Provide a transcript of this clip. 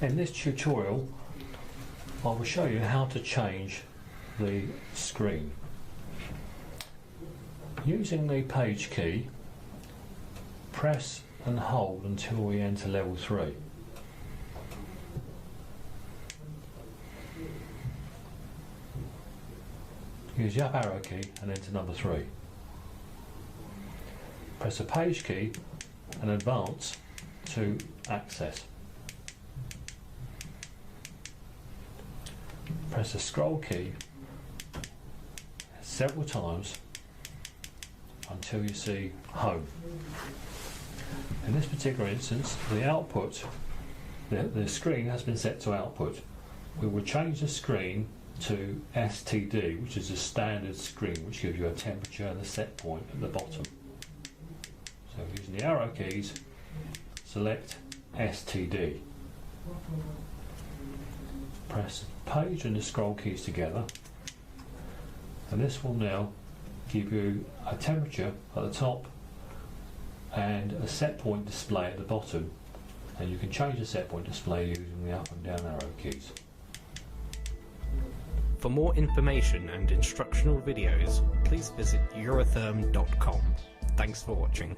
In this tutorial I will show you how to change the screen. Using the page key, press and hold until we enter level 3. Use the up arrow key and enter number 3. Press the page key and advance to access. Press the scroll key several times until you see home. In this particular instance, the output, the screen has been set to output. We will change the screen to STD, which is a standard screen which gives you a temperature and a set point at the bottom. So using the arrow keys, select STD. Press the page and the scroll keys together, and this will now give you a temperature at the top and a set point display at the bottom, and you can change the set point display using the up and down arrow keys. For more information and instructional videos, please visit Eurotherm.com. Thanks for watching.